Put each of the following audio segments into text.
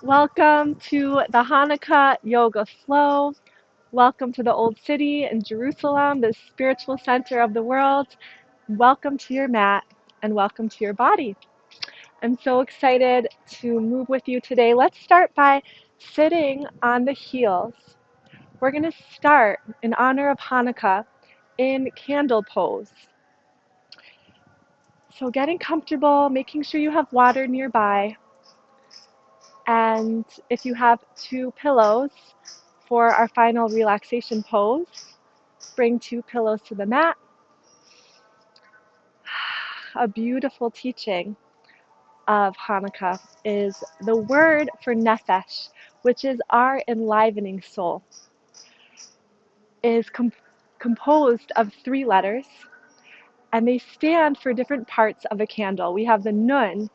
Welcome to the Hanukkah Yoga Flow. Welcome to the Old City in Jerusalem, the spiritual center of the world. Welcome to your mat and welcome to your body. I'm so excited to move with you today. Let's start by sitting on the heels. We're going to start in honor of Hanukkah in candle pose. So getting comfortable, making sure you have water nearby. And if you have two pillows for our final relaxation pose, bring two pillows to the mat. A beautiful teaching of Hanukkah is the word for nefesh, which is our enlivening soul, is composed of three letters, and they stand for different parts of a candle. We have the nun,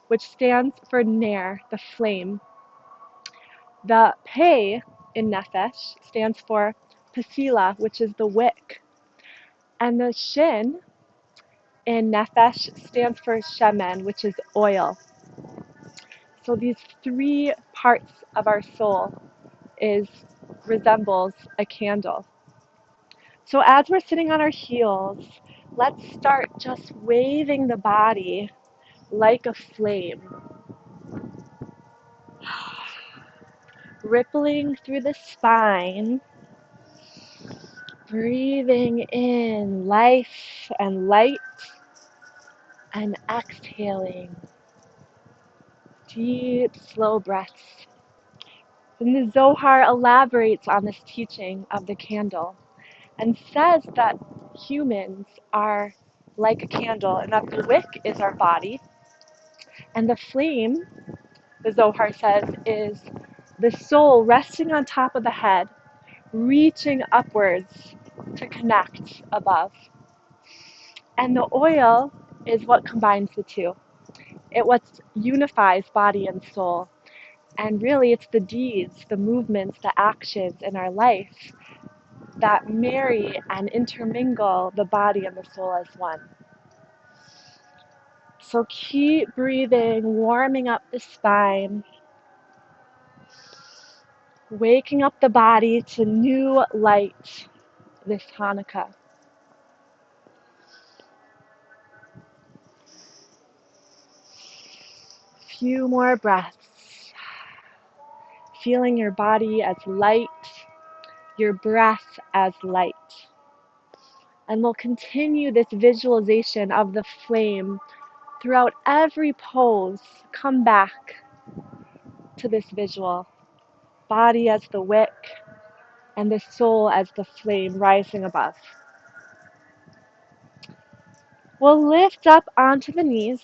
which stands for ner, the flame. The pei in nefesh stands for pasila, which is the wick. And the shin in nefesh stands for shemen, which is oil. So these three parts of our soul resembles a candle. So as we're sitting on our heels, let's start just waving the body like a flame, rippling through the spine, breathing in life and light, and exhaling deep, slow breaths. And the Zohar elaborates on this teaching of the candle and says that humans are like a candle and that the wick is our body, and the flame, the Zohar says, is the soul resting on top of the head, reaching upwards to connect above. And the oil is what combines the two. It what unifies body and soul. And really it's the deeds, the movements, the actions in our life that marry and intermingle the body and the soul as one. So keep breathing, warming up the spine, waking up the body to new light this Hanukkah. Few more breaths, feeling your body as light, your breath as light. And we'll continue this visualization of the flame throughout every pose. Come back to this visual. Body as the wick and the soul as the flame rising above. We'll lift up onto the knees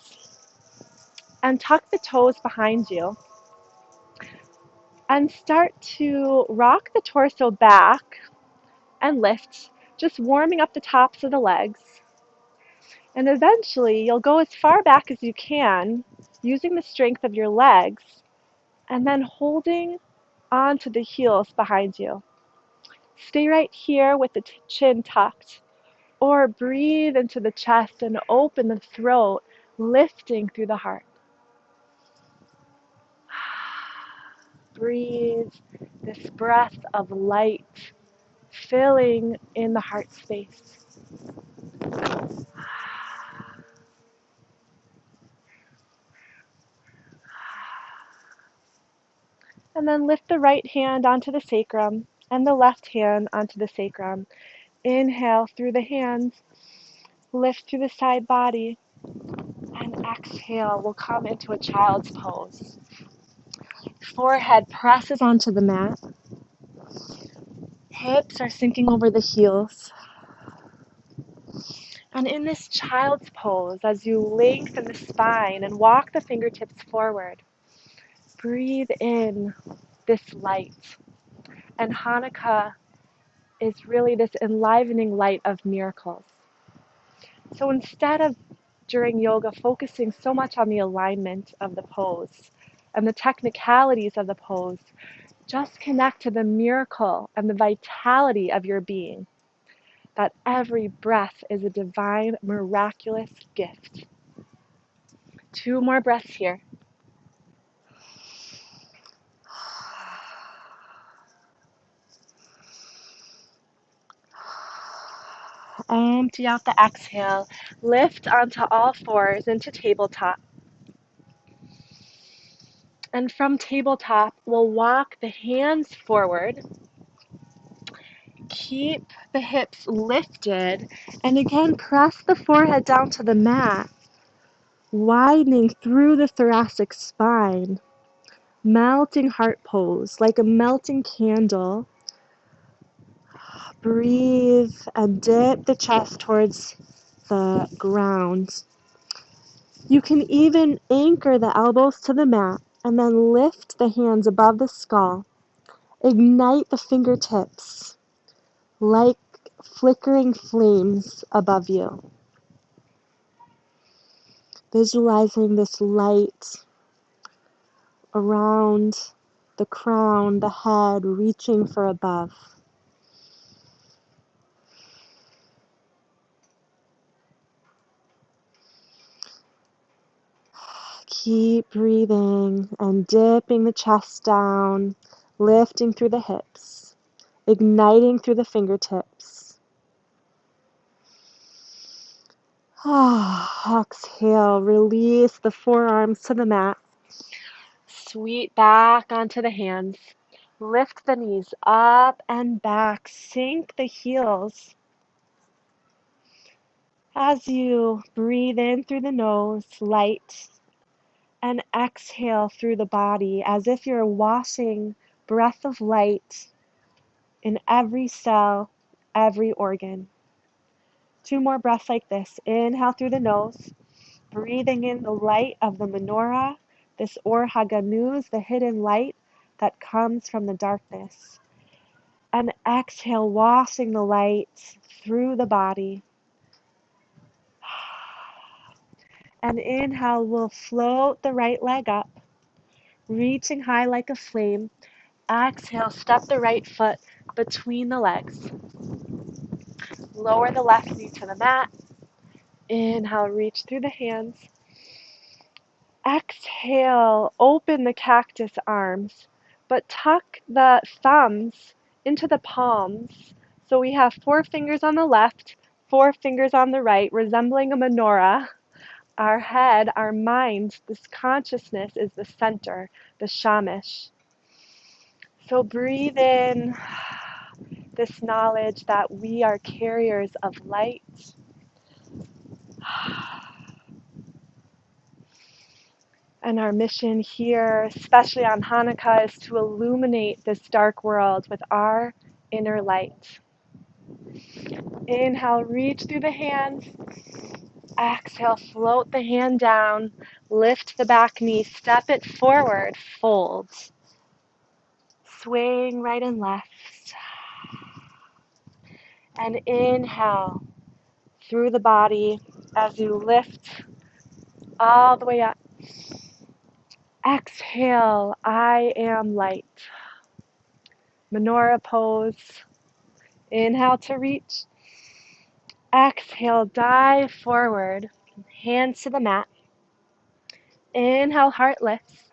and tuck the toes behind you and start to rock the torso back and lift, just warming up the tops of the legs. And eventually you'll go as far back as you can using the strength of your legs and then holding onto the heels behind you. Stay right here with the chin tucked, or breathe into the chest and open the throat, lifting through the heart. Breathe this breath of light filling in the heart space. And then lift the right hand onto the sacrum and the left hand onto the sacrum. Inhale through the hands, lift through the side body, and exhale. We'll come into a child's pose. Forehead presses onto the mat. Hips are sinking over the heels. And in this child's pose, as you lengthen the spine and walk the fingertips forward, breathe in this light. And Hanukkah is really this enlivening light of miracles. So instead of during yoga focusing so much on the alignment of the pose and the technicalities of the pose, just connect to the miracle and the vitality of your being. That every breath is a divine, miraculous gift. Two more breaths here. Empty out the exhale. Lift onto all fours into tabletop. And from tabletop, we'll walk the hands forward. Keep the hips lifted. And again, press the forehead down to the mat, widening through the thoracic spine. Melting heart pose, like a melting candle. Breathe and dip the chest towards the ground. You can even anchor the elbows to the mat and then lift the hands above the skull. Ignite the fingertips like flickering flames above you. Visualizing this light around the crown, the head, reaching for above. Keep breathing and dipping the chest down, lifting through the hips, igniting through the fingertips. Exhale, release the forearms to the mat. Sweep back onto the hands. Lift the knees up and back. Sink the heels. As you breathe in through the nose, light, and exhale through the body as if you're washing breath of light in every cell, every organ. 2 more breaths like this. Inhale through the nose, breathing in the light of the menorah, this Or Haganuz, the hidden light that comes from the darkness. And exhale, washing the light through the body. And inhale, we'll float the right leg up, reaching high like a flame. Exhale, step the right foot between the legs. Lower the left knee to the mat. Inhale, reach through the hands. Exhale, open the cactus arms, but tuck the thumbs into the palms. So we have 4 fingers on the left, 4 fingers on the right, resembling a menorah. Our head, our mind, this consciousness is the center, the shamash. So breathe in this knowledge that we are carriers of light. And our mission here, especially on Hanukkah, is to illuminate this dark world with our inner light. Inhale, reach through the hands. Exhale, float the hand down. Lift the back knee, step it forward, fold. Swing right and left. And inhale through the body as you lift all the way up. Exhale, I am light. Menorah pose. Inhale to reach. Exhale, dive forward. Hands to the mat. Inhale, heart lifts.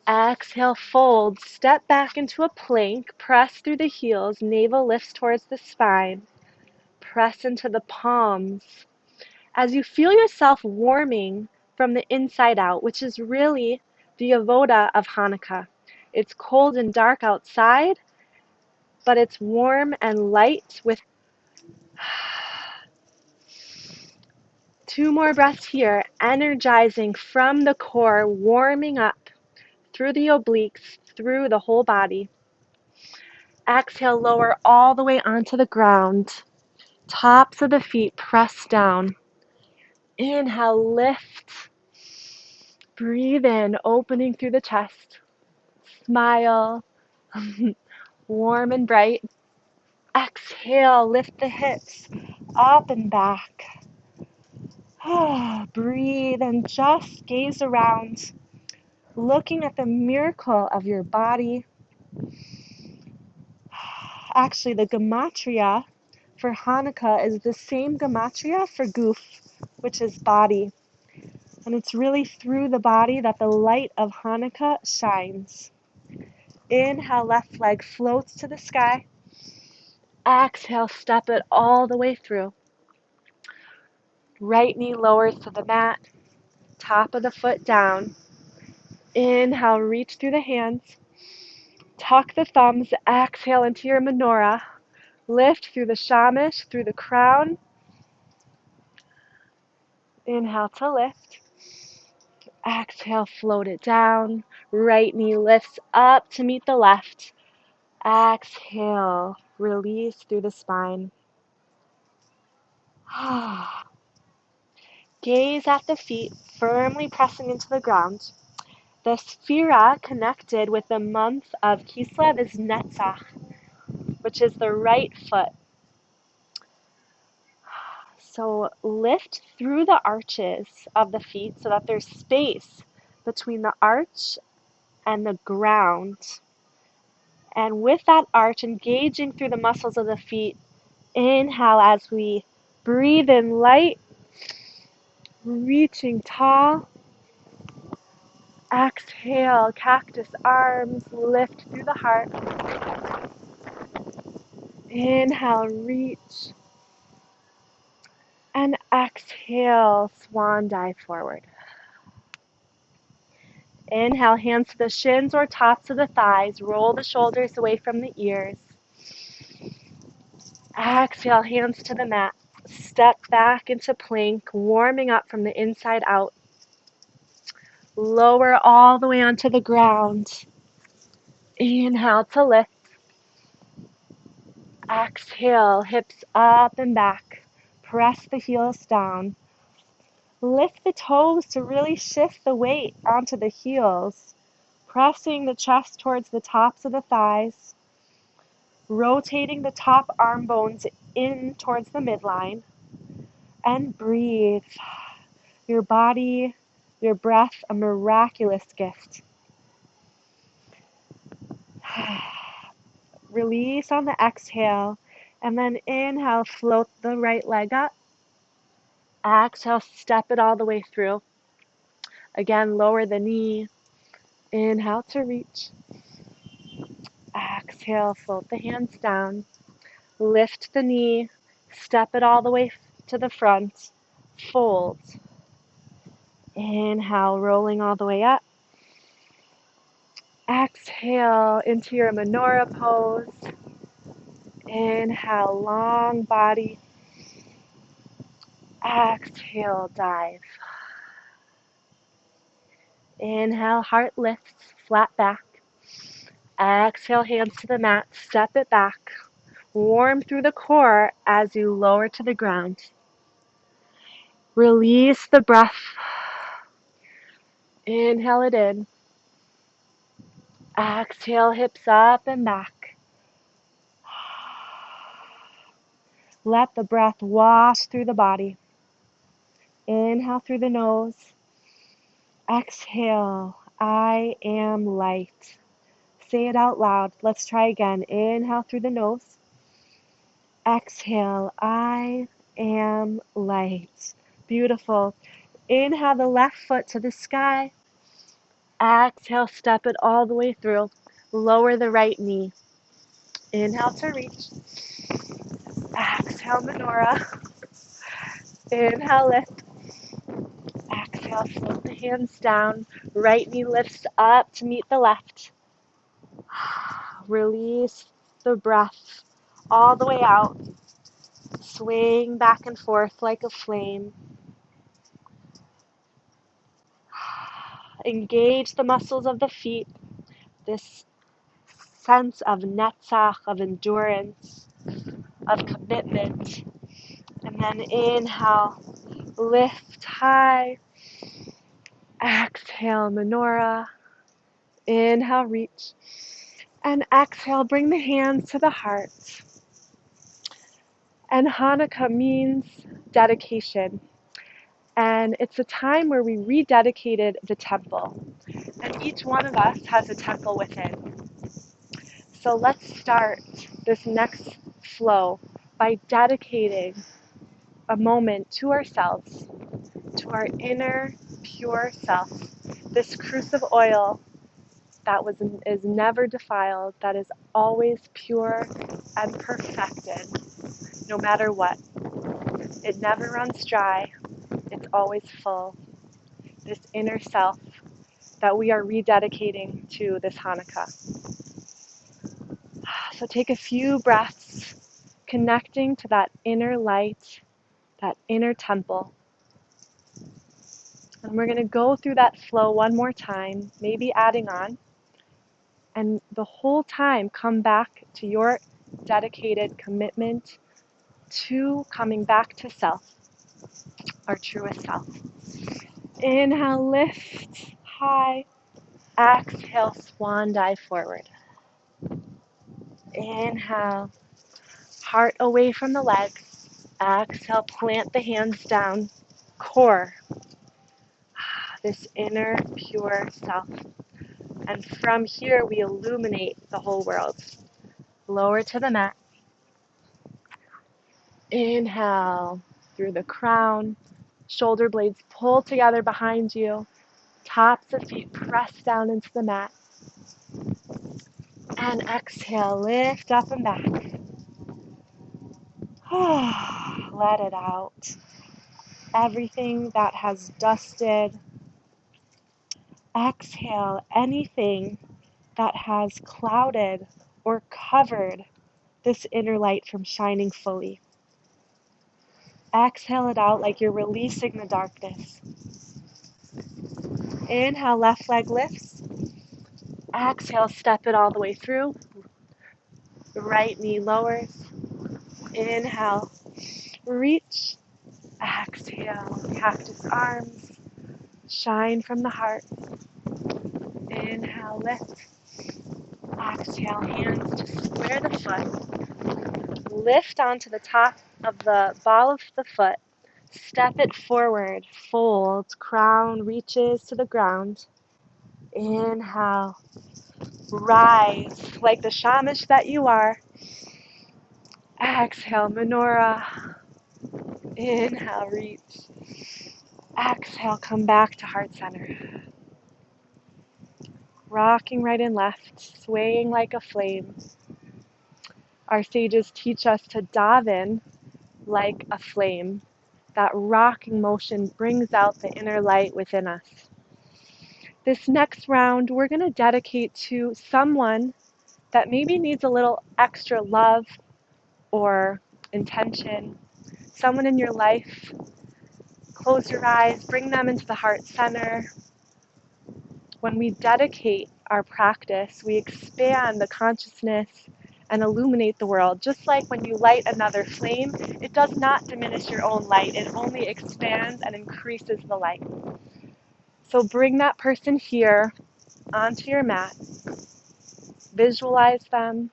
Exhale, fold. Step back into a plank. Press through the heels. Navel lifts towards the spine. Press into the palms. As you feel yourself warming from the inside out, which is really the avoda of Hanukkah. It's cold and dark outside, but it's warm and light with 2 more breaths here, energizing from the core, warming up through the obliques, through the whole body. Exhale, lower all the way onto the ground. Tops of the feet press down. Inhale, lift. Breathe in, opening through the chest. Smile, warm and bright. Exhale, lift the hips up and back. Breathe and just gaze around, looking at the miracle of your body. Actually, the gematria for Hanukkah is the same gematria for Guf, which is body. And it's really through the body that the light of Hanukkah shines. Inhale, left leg floats to the sky. Exhale, step it all the way through. Right knee lowers to the mat, top of the foot down. Inhale, reach through the hands. Tuck the thumbs, exhale into your menorah. Lift through the shamish, through the crown. Inhale to lift. Exhale, float it down. Right knee lifts up to meet the left. Exhale, release through the spine. Gaze at the feet, firmly pressing into the ground. The sphira connected with the month of Kislev is Netzach, which is the right foot. So lift through the arches of the feet so that there's space between the arch and the ground. And with that arch, engaging through the muscles of the feet, inhale as we breathe in light, reaching tall. Exhale, cactus arms, lift through the heart. Inhale, reach. And exhale, swan dive forward. Inhale, hands to the shins or tops of the thighs. Roll the shoulders away from the ears. Exhale, hands to the mat. Step back into plank, warming up from the inside out. Lower all the way onto the ground. Inhale to lift. Exhale, hips up and back. Press the heels down. Lift the toes to really shift the weight onto the heels. Pressing the chest towards the tops of the thighs. Rotating the top arm bones in towards the midline. And breathe. Your body, your breath, a miraculous gift. Release on the exhale, and then inhale, float the right leg up. Exhale, step it all the way through. Again, lower the knee. Inhale to reach. Exhale, float the hands down. Lift the knee, step it all the way to the front. Fold. Inhale, rolling all the way up. Exhale into your menorah pose. Inhale, long body. Exhale, dive. Inhale, heart lifts, flat back. Exhale, hands to the mat, step it back. Warm through the core as you lower to the ground. Release the breath. Inhale it in. Exhale, hips up and back. Let the breath wash through the body. Inhale through the nose. Exhale, I am light. Say it out loud. Let's try again. Inhale through the nose. Exhale, I am light. Beautiful. Inhale the left foot to the sky. Exhale, step it all the way through. Lower the right knee. Inhale to reach. Exhale, menorah. Inhale, lift. Exhale, float the hands down. Right knee lifts up to meet the left. Release the breath all the way out. Swaying back and forth like a flame. Engage the muscles of the feet. This sense of netzach, of endurance, of commitment. And then inhale, lift high. Exhale, menorah. Inhale, reach. And exhale, bring the hands to the heart. And Hanukkah means dedication. And it's a time where we rededicated the temple. And each one of us has a temple within. So let's start this next flow by dedicating a moment to ourselves, to our inner pure self. This cruse of oil that is never defiled, that is always pure and perfected, no matter what. It never runs dry. It's always full. This inner self that we are rededicating to this Hanukkah. So take a few breaths, connecting to that inner light, that inner temple. And we're going to go through that flow one more time, maybe adding on. And the whole time come back to your dedicated commitment to coming back to self, our truest self. Inhale, lift high. Exhale, swan dive forward. Inhale, heart away from the legs. Exhale, plant the hands down. Core, this inner pure self. And from here, we illuminate the whole world. Lower to the mat. Inhale through the crown. Shoulder blades pull together behind you. Tops of feet press down into the mat. And exhale, lift up and back. Let it out. Everything that has dusted. Exhale anything that has clouded or covered this inner light from shining fully. Exhale it out like you're releasing the darkness. Inhale, left leg lifts. Exhale, step it all the way through. Right knee lowers. Inhale, reach. Exhale, cactus arms. Shine from the heart. Inhale, lift. Exhale, hands to square the foot. Lift onto the top of the ball of the foot. Step it forward. Fold. Crown reaches to the ground. Inhale. Rise like the shamash that you are. Exhale, menorah. Inhale, reach. Exhale, come back to heart center. Rocking right and left, swaying like a flame. Our sages teach us to daven like a flame. That rocking motion brings out the inner light within us. This next round, we're going to dedicate to someone that maybe needs a little extra love or intention. Someone in your life. Close your eyes, bring them into the heart center. When we dedicate our practice, we expand the consciousness and illuminate the world. Just like when you light another flame, it does not diminish your own light. It only expands and increases the light. So bring that person here onto your mat. Visualize them.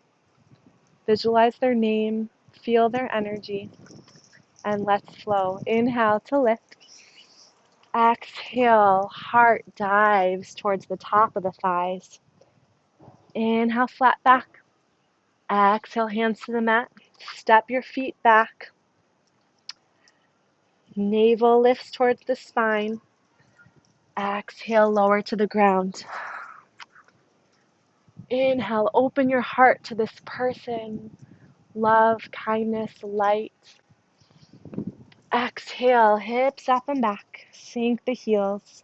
Visualize their name. Feel their energy. And let's flow. Inhale to lift. Exhale, heart dives towards the top of the thighs. Inhale, flat back. Exhale, hands to the mat. Step your feet back. Navel lifts towards the spine. Exhale, lower to the ground. Inhale, open your heart to this person. Love, kindness, light. Exhale, hips up and back. Sink the heels.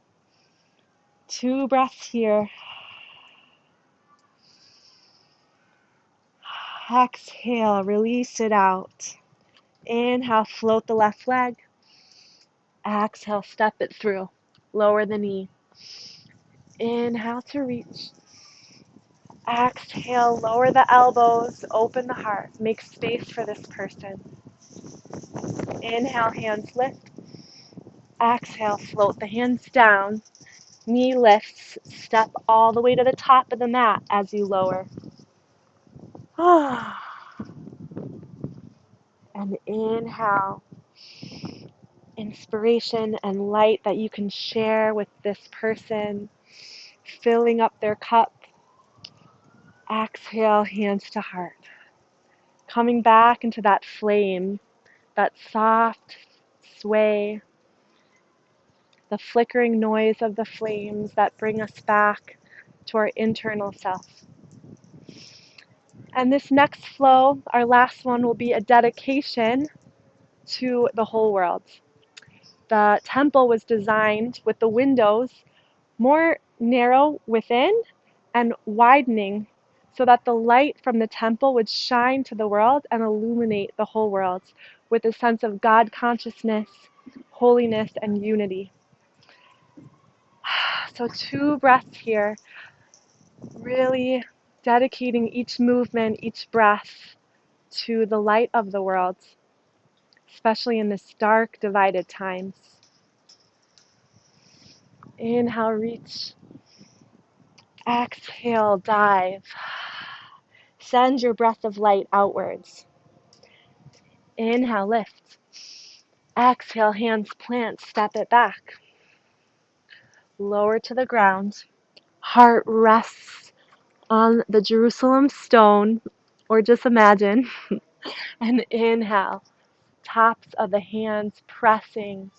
2 breaths here. Exhale, release it out. Inhale, float the left leg. Exhale, step it through. Lower the knee. Inhale to reach. Exhale, lower the elbows, open the heart. Make space for this person. Inhale, hands lift. Exhale, float the hands down. Knee lifts. Step all the way to the top of the mat as you lower. And inhale. Inspiration and light that you can share with this person, filling up their cup. Exhale, hands to heart. Coming back into that flame, that soft sway, the flickering noise of the flames that bring us back to our internal self. And this next flow, our last one, will be a dedication to the whole world. The temple was designed with the windows more narrow within and widening so that the light from the temple would shine to the world and illuminate the whole world with a sense of God consciousness, holiness, and unity. So 2 breaths here, really dedicating each movement, each breath to the light of the world, especially in this dark, divided times. Inhale, reach. Exhale, dive. Send your breath of light outwards. Inhale, lift. Exhale, hands plant, step it back. Lower to the ground. Heart rests on the Jerusalem stone, or just imagine. And inhale, tops of the hands pressing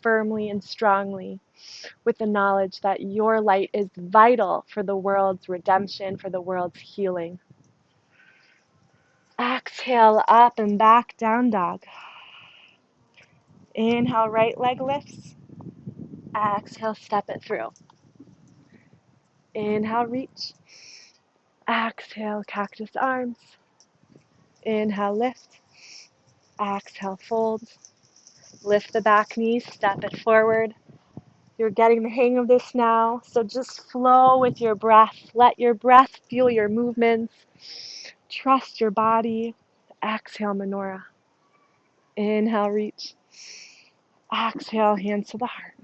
firmly and strongly with the knowledge that your light is vital for the world's redemption, for the world's healing. Exhale, up and back, down dog. Inhale, right leg lifts. Exhale, step it through. Inhale, reach. Exhale, cactus arms. Inhale, lift. Exhale, fold. Lift the back knee, step it forward. You're getting the hang of this now, so just flow with your breath. Let your breath fuel your movements. Trust your body. Exhale, menorah. Inhale, reach. Exhale, hands to the heart.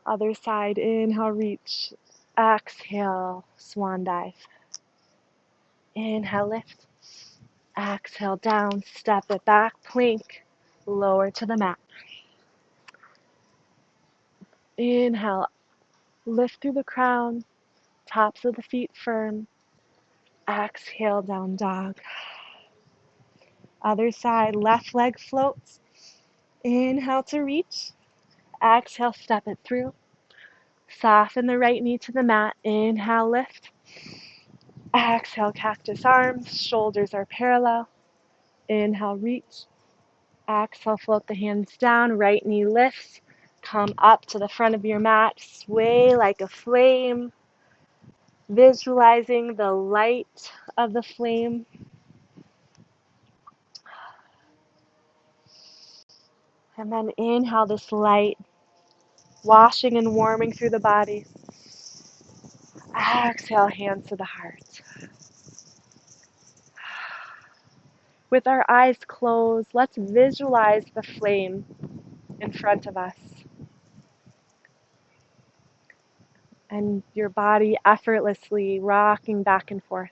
Other side, inhale, reach. Exhale, swan dive. Inhale, lift. Exhale, down, step it back, plank, lower to the mat. Inhale, lift through the crown, tops of the feet firm. Exhale, down dog. Other side, left leg floats. Inhale to reach. Exhale, step it through. Soften the right knee to the mat. Inhale, lift. Exhale, cactus arms. Shoulders are parallel. Inhale, reach. Exhale, float the hands down. Right knee lifts. Come up to the front of your mat. Sway like a flame. Visualizing the light of the flame. And then inhale this light, washing and warming through the body. Exhale, hands to the heart. With our eyes closed, let's visualize the flame in front of us. And your body effortlessly rocking back and forth,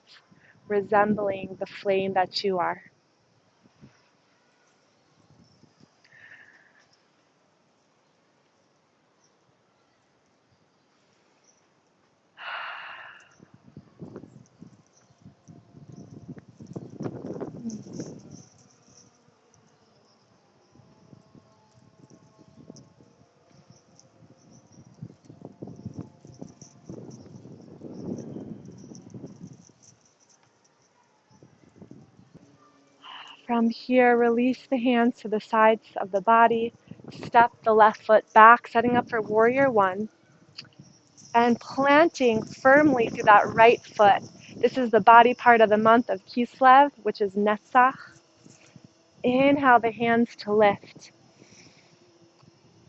resembling the flame that you are. From here, release the hands to the sides of the body. Step the left foot back, setting up for warrior one. And planting firmly through that right foot. This is the body part of the month of Kislev, which is Netzach. Inhale the hands to lift.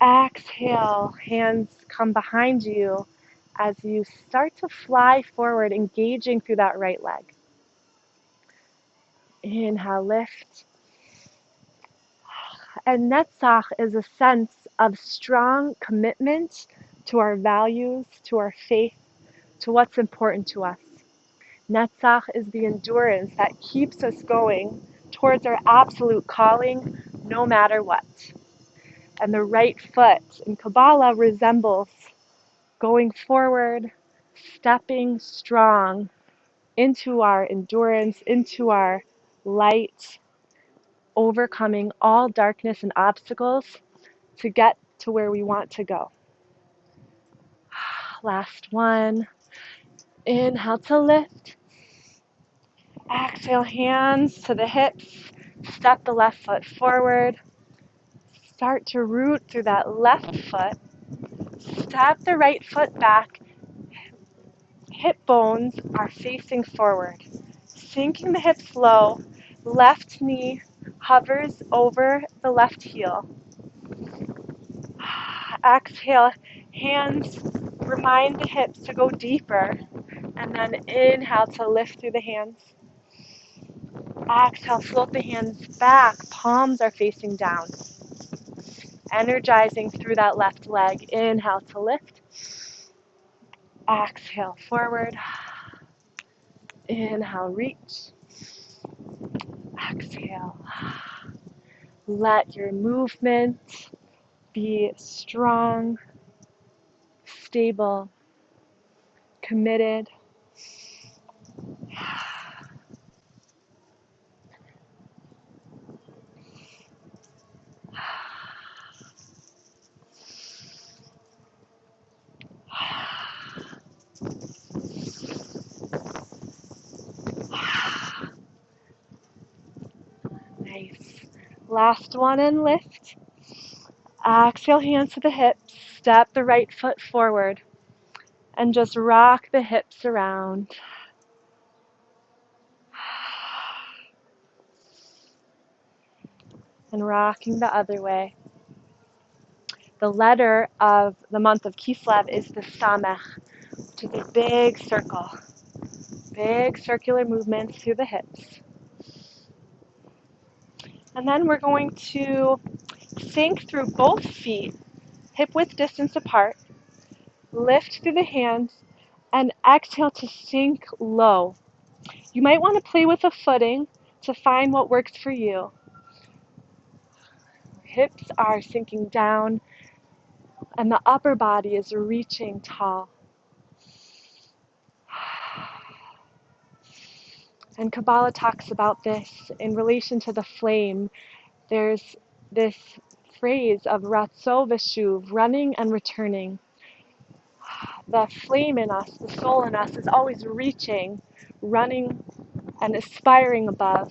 Exhale, hands come behind you as you start to fly forward, engaging through that right leg. Inhale, lift. And Netzach is a sense of strong commitment to our values, to our faith, to what's important to us. Netzach is the endurance that keeps us going towards our absolute calling, no matter what. And the right foot in Kabbalah resembles going forward, stepping strong into our endurance, into our light, overcoming all darkness and obstacles to get to where we want to go. Last one. Inhale to lift. Exhale, hands to the hips. Step the left foot forward. Start to root through that left foot. Step the right foot back. Hip bones are facing forward. Sinking the hips low. Left knee hovers over the left heel. Exhale, hands remind the hips to go deeper. And then inhale to lift through the hands. Exhale, float the hands back. Palms are facing down. Energizing through that left leg. Inhale to lift. Exhale, forward. Inhale, reach. Exhale. Let your movement be strong, stable, committed. Nice. Last one and lift. Exhale, hands to the hips. Step the right foot forward and just rock the hips around. And rocking the other way. The letter of the month of Kislev is the Samech, which is a big circle. Big circular movements through the hips. And then we're going to sink through both feet, hip width distance apart, lift through the hands, and exhale to sink low. You might want to play with a footing to find what works for you. Hips are sinking down, and the upper body is reaching tall. And Kabbalah talks about this in relation to the flame. There's this phrase of ratzo v'shuv, running and returning. The flame in us, the soul in us, is always reaching, running, and aspiring above.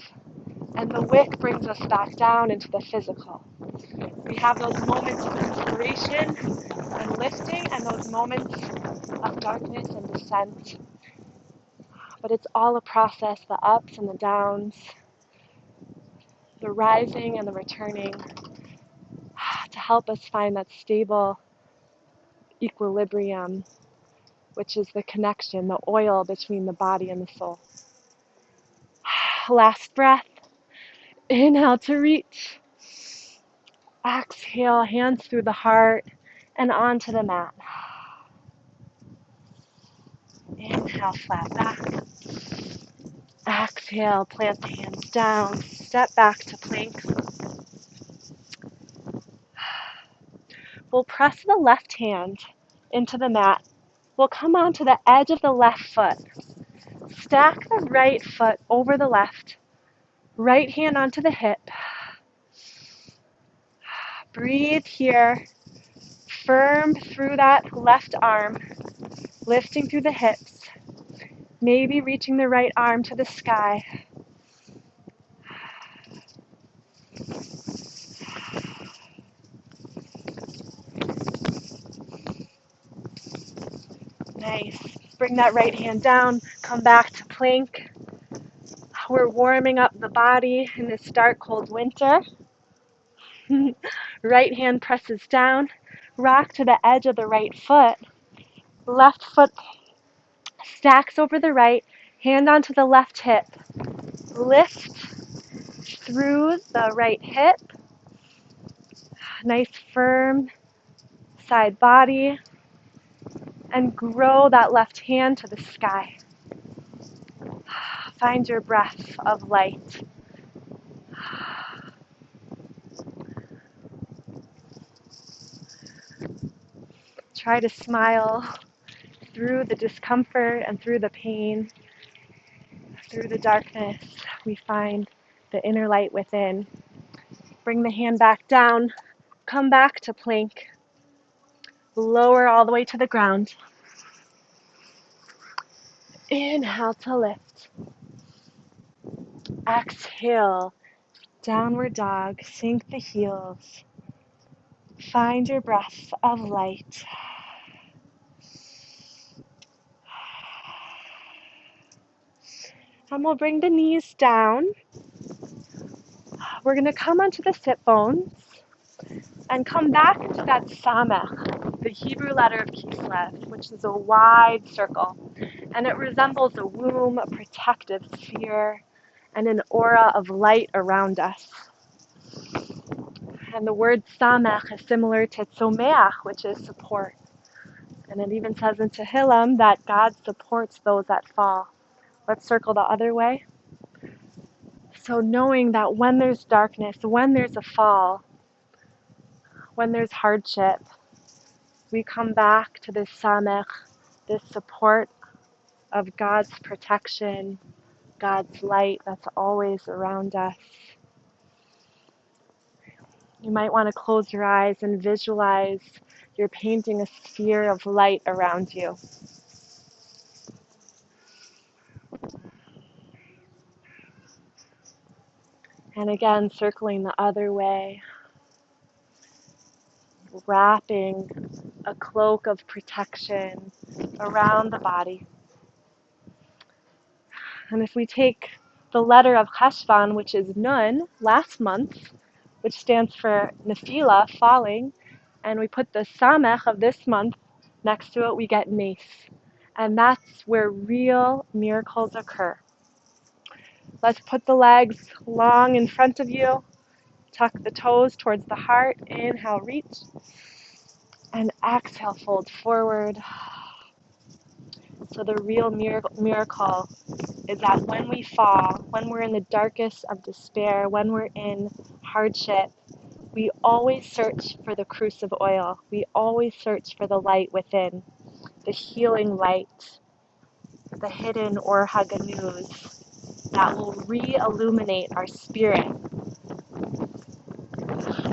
And the wick brings us back down into the physical. We have those moments of inspiration and lifting, and those moments of darkness and descent. But it's all a process, the ups and the downs, the rising and the returning, to help us find that stable equilibrium, which is the connection, the oil between the body and the soul. Last breath. Inhale to reach. Exhale, hands through the heart and onto the mat. Inhale, flat back. Exhale, plant the hands down. Step back to plank. We'll press the left hand into the mat. We'll come onto the edge of the left foot. Stack the right foot over the left. Right hand onto the hip. Breathe here. Firm through that left arm. Lifting through the hips. Maybe reaching the right arm to the sky. Nice. Bring that right hand down. Come back to plank. We're warming up the body in this dark, cold winter. Right hand presses down. Rock to the edge of the right foot. Left foot stacks over the right. Hand onto the left hip. Lift through the right hip. Nice firm side body. And grow that left hand to the sky. Find your breath of light. Try to smile through the discomfort and through the pain. Through the darkness, we find the inner light within. Bring the hand back down. Come back to plank. Lower all the way to the ground. Inhale to lift. Exhale, downward dog, sink the heels. Find your breath of light. And we'll bring the knees down. We're going to come onto the sit bones and come back into that samech, the Hebrew letter of Kislev, which is a wide circle. And it resembles a womb, a protective sphere, and an aura of light around us. And the word samech is similar to tzomeach, which is support. And it even says in Tehillim that God supports those that fall. Let's circle the other way. So knowing that when there's darkness, when there's a fall, when there's hardship, we come back to this samech, this support of God's protection, God's light that's always around us. You might want to close your eyes and visualize you're painting a sphere of light around you. And again, circling the other way, wrapping a cloak of protection around the body. And if we take the letter of Cheshvan, which is Nun, last month, which stands for Nefila, falling, and we put the Samech of this month next to it, we get Nes. And that's where real miracles occur. Let's put the legs long in front of you. Tuck the toes towards the heart. Inhale, reach. And exhale, fold forward. So the real miracle is that when we fall, when we're in the darkest of despair, when we're in hardship, we always search for the cruse of oil. We always search for the light within, the healing light, the hidden or haganuz that will re-illuminate our spirit.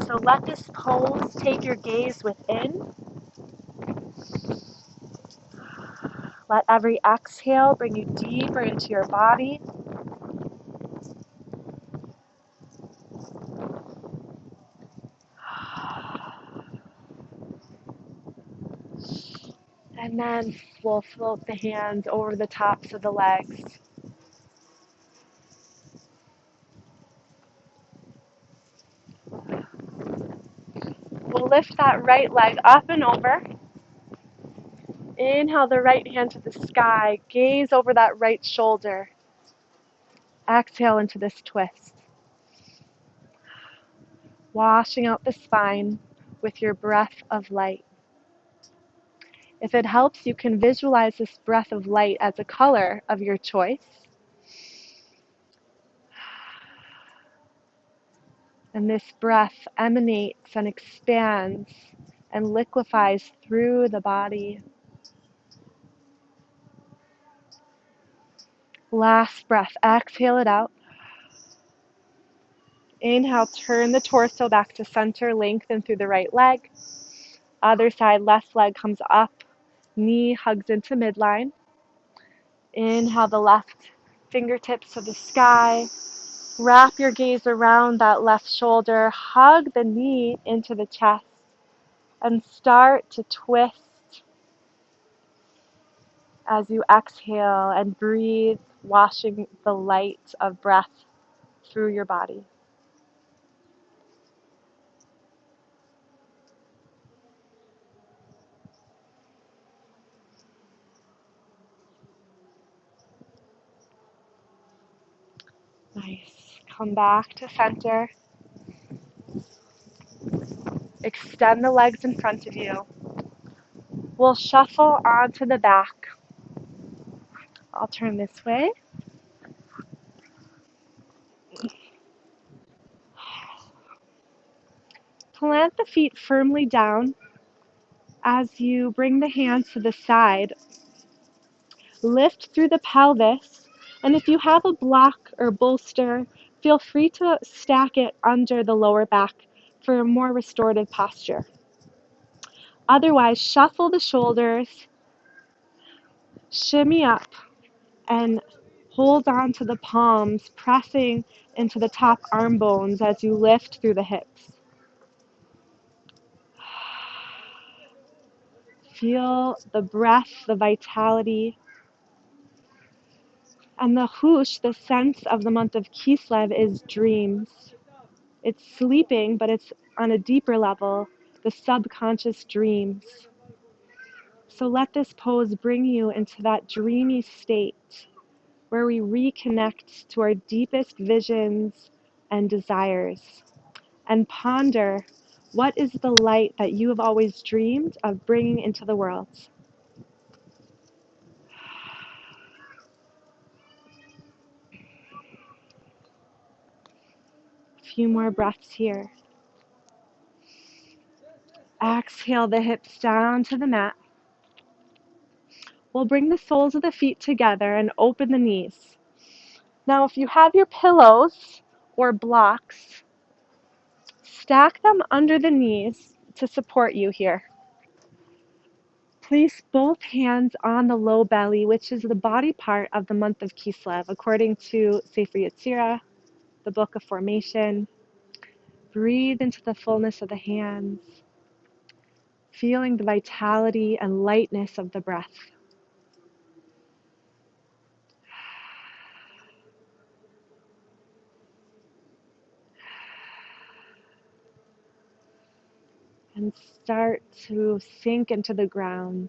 So let this pose take your gaze within. Let every exhale bring you deeper into your body. And then we'll float the hands over the tops of the legs. We'll lift that right leg up and over. Inhale the right hand to the sky. Gaze over that right shoulder. Exhale into this twist. Washing out the spine with your breath of light. If it helps, you can visualize this breath of light as a color of your choice. And this breath emanates and expands and liquefies through the body. Last breath, exhale it out. Inhale, turn the torso back to center, lengthen through the right leg. Other side, left leg comes up, knee hugs into midline. Inhale the left fingertips to the sky. Wrap your gaze around that left shoulder, hug the knee into the chest, and start to twist as you exhale and breathe, washing the light of breath through your body. Nice. Come back to center. Extend the legs in front of you. We'll shuffle onto the back. I'll turn this way. Plant the feet firmly down as you bring the hands to the side. Lift through the pelvis, and if you have a block or bolster, feel free to stack it under the lower back for a more restorative posture. Otherwise, shuffle the shoulders, shimmy up, and hold on to the palms, pressing into the top arm bones as you lift through the hips. Feel the breath, the vitality, and the hush, the sense of the month of Kislev is dreams. It's sleeping, but it's on a deeper level, the subconscious dreams. So let this pose bring you into that dreamy state where we reconnect to our deepest visions and desires and ponder what is the light that you have always dreamed of bringing into the world. A few more breaths here. Exhale the hips down to the mat. We'll bring the soles of the feet together and open the knees. Now, if you have your pillows or blocks, stack them under the knees to support you here. Place both hands on the low belly, which is the body part of the month of Kislev, according to Sefer Yetzirah, the Book of Formation. Breathe into the fullness of the hands, feeling the vitality and lightness of the breath. And start to sink into the ground.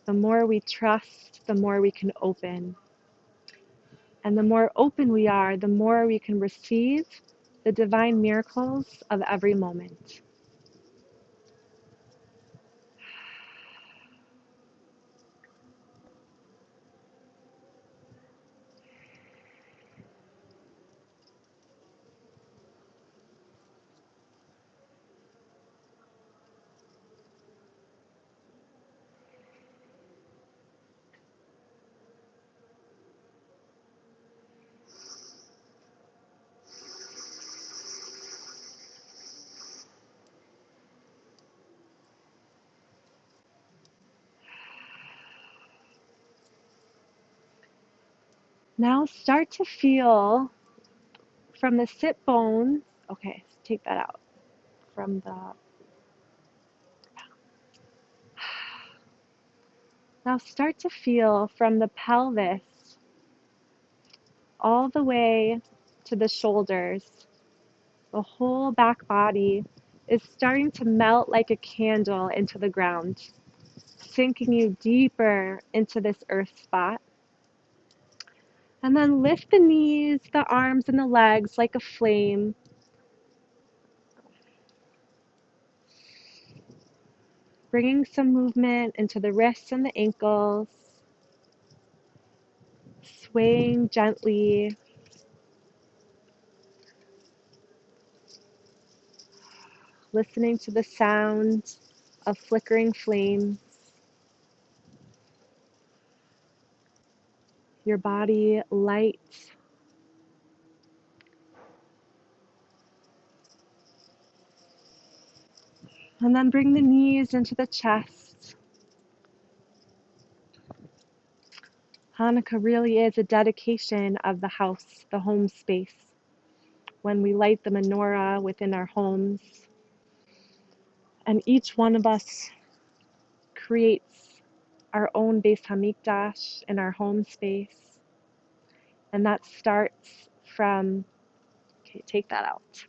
The more we trust, the more we can open. And the more open we are, the more we can receive the divine miracles of every moment. Now start to feel from the sit bones. Okay, take that out. Now start to feel from the pelvis all the way to the shoulders. The whole back body is starting to melt like a candle into the ground, sinking you deeper into this earth spot. And then lift the knees, the arms, and the legs like a flame. Bringing some movement into the wrists and the ankles. Swaying gently. Listening to the sound of flickering flames. Your body light. And then bring the knees into the chest. Hanukkah really is a dedication of the house, the home space. When we light the menorah within our homes, and each one of us creates our own Beis Hamikdash in our home space. And that starts from, okay, take that out.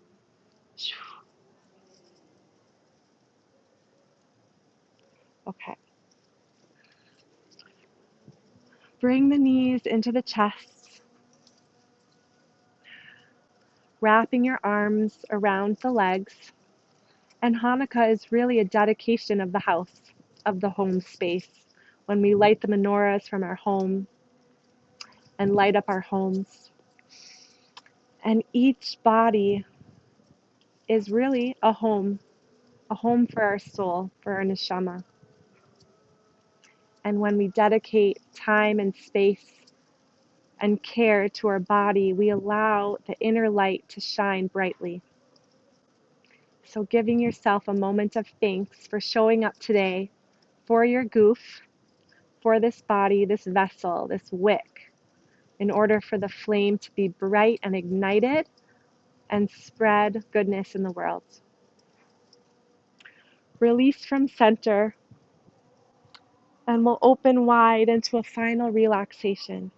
Okay. Bring the knees into the chest, wrapping your arms around the legs. And Hanukkah is really a dedication of the house, of the home space. When we light the menorahs from our home and light up our homes. And each body is really a home for our soul, for our neshama. And when we dedicate time and space and care to our body, we allow the inner light to shine brightly. So giving yourself a moment of thanks for showing up today, for your goof, for this body, this vessel, this wick, in order for the flame to be bright and ignited and spread goodness in the world. Release from center, and we'll open wide into a final relaxation.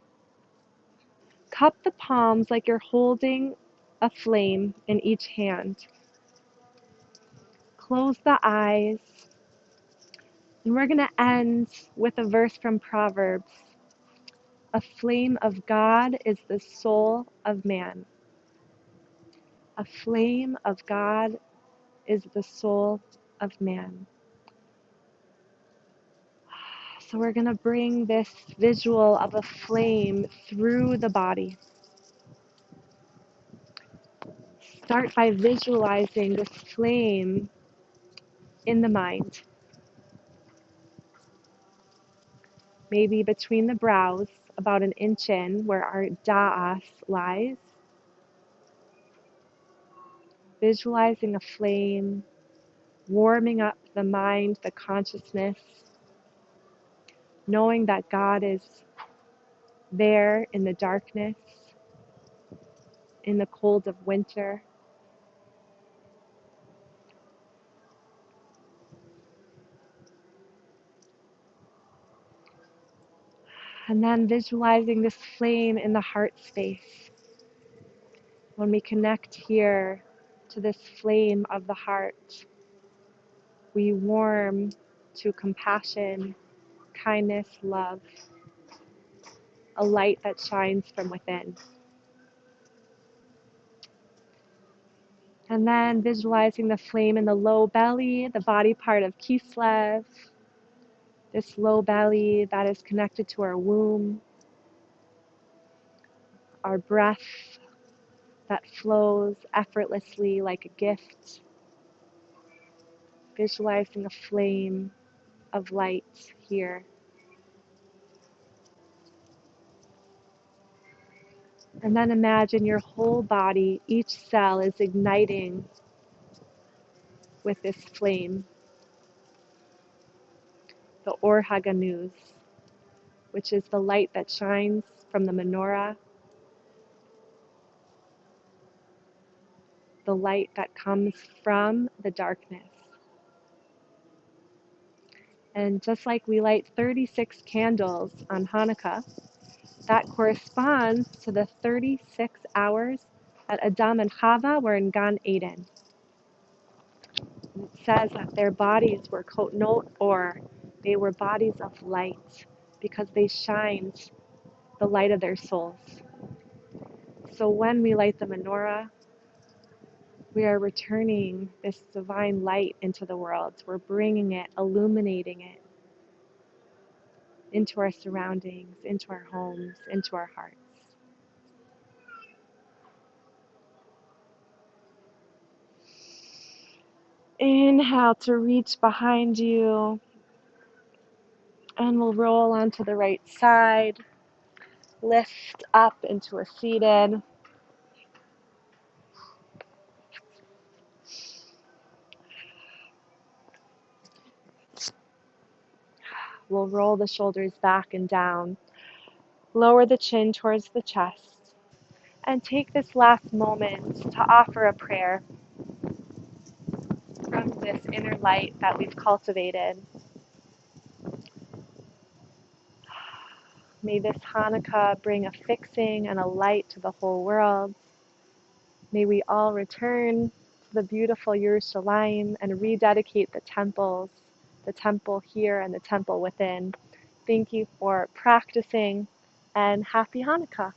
Cup the palms like you're holding a flame in each hand. Close the eyes, and we're going to end with a verse from Proverbs. A flame of God is the soul of man. A flame of God is the soul of man. So we're going to bring this visual of a flame through the body. Start by visualizing this flame in the mind. Maybe between the brows, about an inch in, where our da'as lies. Visualizing a flame, warming up the mind, the consciousness, knowing that God is there in the darkness, in the cold of winter. And then visualizing this flame in the heart space. When we connect here to this flame of the heart, we warm to compassion, kindness, love, a light that shines from within. And then visualizing the flame in the low belly, the body part of Kislev, this low belly that is connected to our womb, our breath that flows effortlessly like a gift. Visualizing a flame of light here. And then imagine your whole body, each cell is igniting with this flame, the Or HaGanuz, which is the light that shines from the menorah, the light that comes from the darkness. And just like we light 36 candles on Hanukkah, that corresponds to the 36 hours that Adam and Chava were in Gan Eden. It says that their bodies were kotnot or, they were bodies of light because they shined the light of their souls. So when we light the menorah, we are returning this divine light into the world. We're bringing it, illuminating it into our surroundings, into our homes, into our hearts. Inhale to reach behind you, and we'll roll onto the right side. Lift up into a seated. We'll roll the shoulders back and down. Lower the chin towards the chest. And take this last moment to offer a prayer from this inner light that we've cultivated. May this Hanukkah bring a fixing and a light to the whole world. May we all return to the beautiful Yerushalayim and rededicate the temples, the temple here and the temple within. Thank you for practicing, and happy Hanukkah.